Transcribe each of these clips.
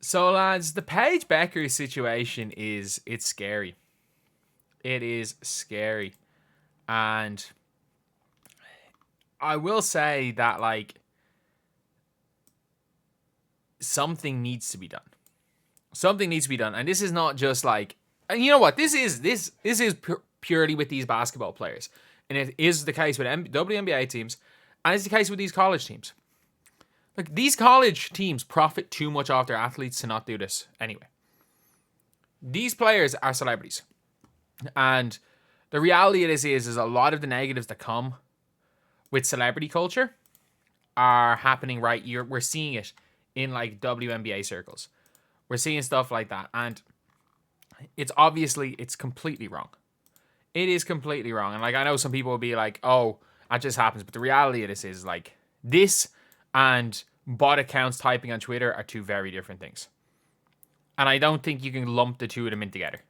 So, lads, the Paige Bueckers situation it's scary. It is scary. And I will say that, like, something needs to be done. Something needs to be done. And this is not just like, and you know what? This is purely with these basketball players. And it is the case with WNBA teams, and it's the case with these college teams. Like, these college teams profit too much off their athletes to not do this anyway. These players are celebrities. And the reality of this is a lot of the negatives that come with celebrity culture are happening right here. We're seeing it in, like, WNBA circles. We're seeing stuff like that. And it's completely wrong. It is completely wrong. And, like, I know some people will be like, oh, that just happens. But the reality of this is, like, this and bot accounts typing on Twitter are two very different things. And I don't think you can lump the two of them in together.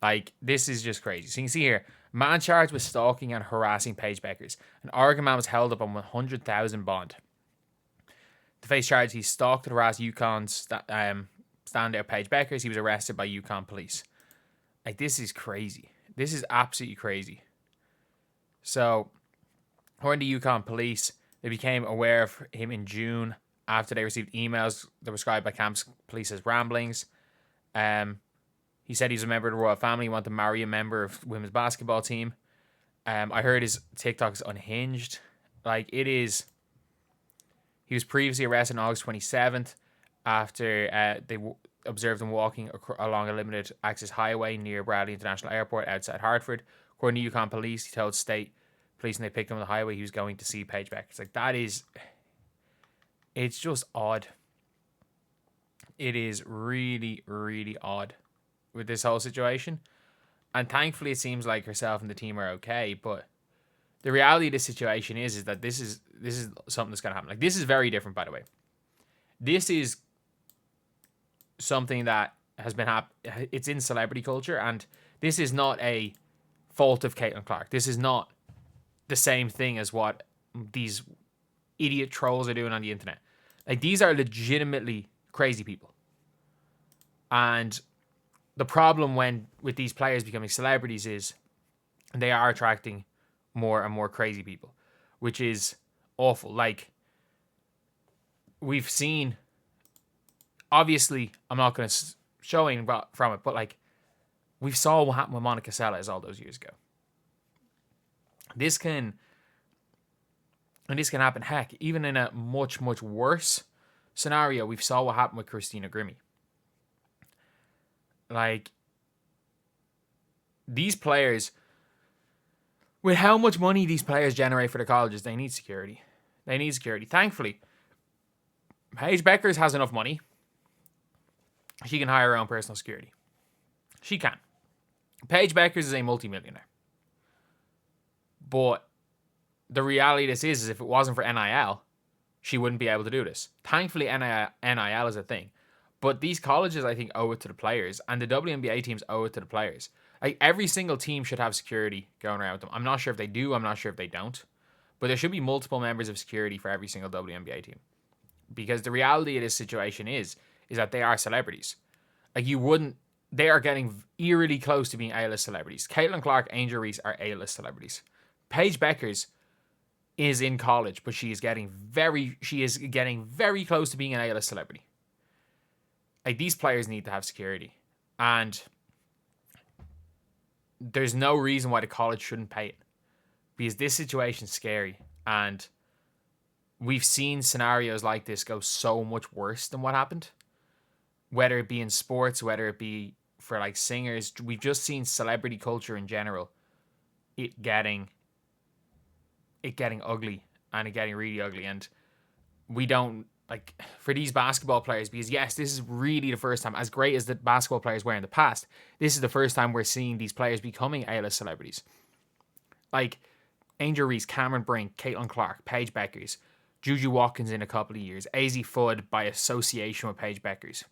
Like, this is just crazy. So you can see here, man charged with stalking and harassing Paige Bueckers. An Oregon man was held up on $100,000 bond. To face charges, he stalked and harassed UConn's standout Paige Bueckers. He was arrested by UConn police. Like, this is crazy. This is absolutely crazy. So, according to UConn police, they became aware of him in June after they received emails that were described by campus police as ramblings. He said he's a member of the royal family. He wanted to marry a member of the women's basketball team. I heard his TikTok is unhinged. Like, it is. He was previously arrested on August 27th after they observed him walking along a limited access highway near Bradley International Airport outside Hartford. According to UConn police, he told state police when they picked him on the highway he was going to see Paige Bueckers. Like, that is. It's just odd. It is really, really odd with this whole situation. And thankfully, it seems like herself and the team are okay. But the reality of this situation is that this is something that's going to happen. Like, this is very different, by the way. This is something that has been it's in celebrity culture, and this is not a fault of Caitlin Clark. This is not the same thing as what these idiot trolls are doing on the internet. Like, these are legitimately crazy people. And the problem with these players becoming celebrities is they are attracting more and more crazy people, which is awful. Like, we've seen, obviously, I'm not going to show anything from it, but, like, we saw what happened with Monica Seles all those years ago. This can happen, heck, even in a much, much worse scenario. We saw what happened with Christina Grimmie. Like, these players, with how much money these players generate for the colleges, they need security. They need security. Thankfully, Paige Bueckers has enough money. She can hire her own personal security. She can. Paige Bueckers is a multimillionaire. But the reality of this is if it wasn't for NIL, she wouldn't be able to do this. Thankfully, NIL is a thing. But these colleges, I think, owe it to the players. And the WNBA teams owe it to the players. Like, every single team should have security going around with them. I'm not sure if they do. I'm not sure if they don't. But there should be multiple members of security for every single WNBA team. Because the reality of this situation is that they are celebrities. Like, they are getting eerily close to being A-list celebrities. Caitlin Clark, Angel Reese are A-list celebrities. Paige Bueckers is in college, but she is getting very close to being an A-list celebrity. Like, these players need to have security. And there's no reason why the college shouldn't pay it. Because this situation's scary. And we've seen scenarios like this go so much worse than what happened. Whether it be in sports, whether it be for, like, singers. We've just seen celebrity culture in general. It getting ugly. And it getting really ugly. And we don't, like, for these basketball players, because yes, this is really the first time, as great as the basketball players were in the past, this is the first time we're seeing these players becoming A-list celebrities. Like Angel Reese, Cameron Brink, Caitlin Clark, Paige Bueckers, Juju Watkins in a couple of years, AZ Fudd by association with Paige Bueckers.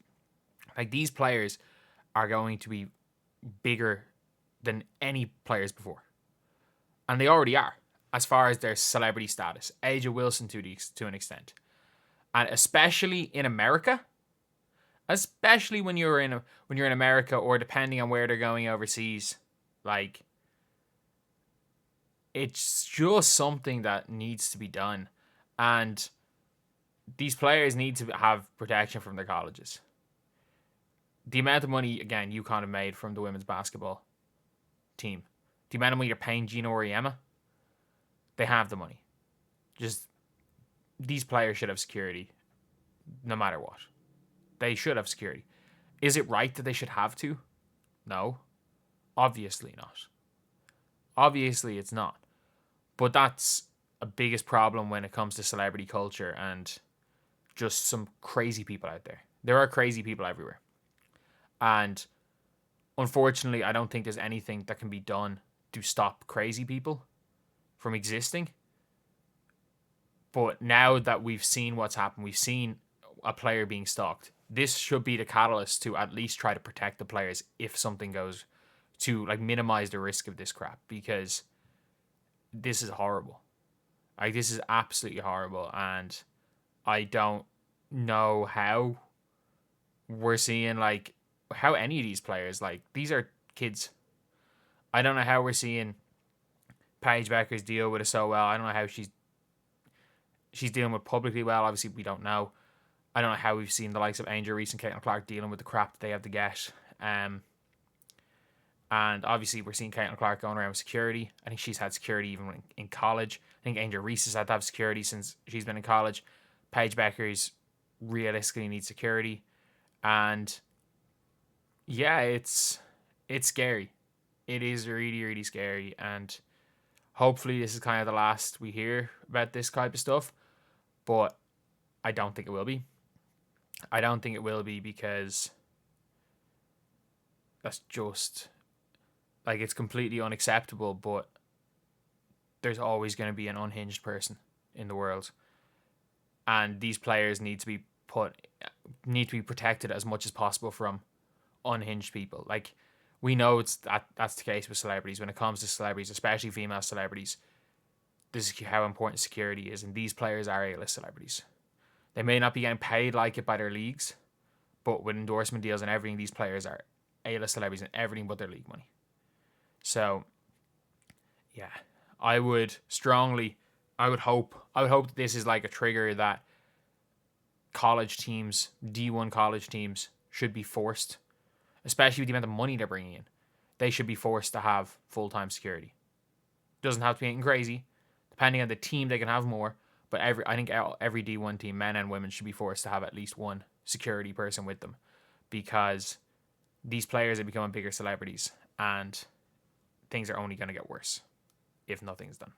Like, these players are going to be bigger than any players before. And they already are, as far as their celebrity status. Aja Wilson to an extent. And especially in America, especially when you're in America, or depending on where they're going overseas. Like, it's just something that needs to be done, and these players need to have protection from their colleges. The amount of money, again, UConn have made from the women's basketball team, the amount of money you're paying Gino Auriemma, they have the money. Just, these players should have security no matter what. They should have security. Is it right that they should have to? No. Obviously not. Obviously it's not. But that's a biggest problem when it comes to celebrity culture and just some crazy people out there. There are crazy people everywhere. And unfortunately, I don't think there's anything that can be done to stop crazy people from existing. But now that we've seen what's happened, we've seen a player being stalked, this should be the catalyst to at least try to protect the players if something goes, to like minimize the risk of this crap, because this is horrible. Like, this is absolutely horrible, and I don't know how we're seeing, like, how any of these players, like, these are kids. I don't know how we're seeing Paige Bueckers deal with it so well. I don't know how she's dealing with publicly well. Obviously, we don't know. I don't know how we've seen the likes of Angel Reese and Caitlin Clark dealing with the crap that they have to get. And obviously, we're seeing Caitlin Clark going around with security. I think she's had security even in college. I think Angel Reese has had to have security since she's been in college. Paige Bueckers realistically needs security. And yeah, it's scary. It is really, really scary. And hopefully this is kind of the last we hear about this type of stuff. But I don't think it will be. I don't think it will be, because that's just, like, it's completely unacceptable. But there's always going to be an unhinged person in the world, and these players need to be protected as much as possible from unhinged people. Like, we know that's the case with celebrities. When it comes to celebrities, especially female celebrities, this is how important security is, and these players are A-list celebrities. They may not be getting paid like it by their leagues, but with endorsement deals and everything, these players are A-list celebrities and everything but their league money. So, yeah, I would hope that this is like a trigger that college teams, D1 college teams, should be forced, especially with the amount of money they're bringing in. They should be forced to have full-time security. Doesn't have to be anything crazy. Depending on the team, they can have more. But I think every D1 team, men and women, should be forced to have at least one security person with them, because these players are becoming bigger celebrities, and things are only going to get worse if nothing's done.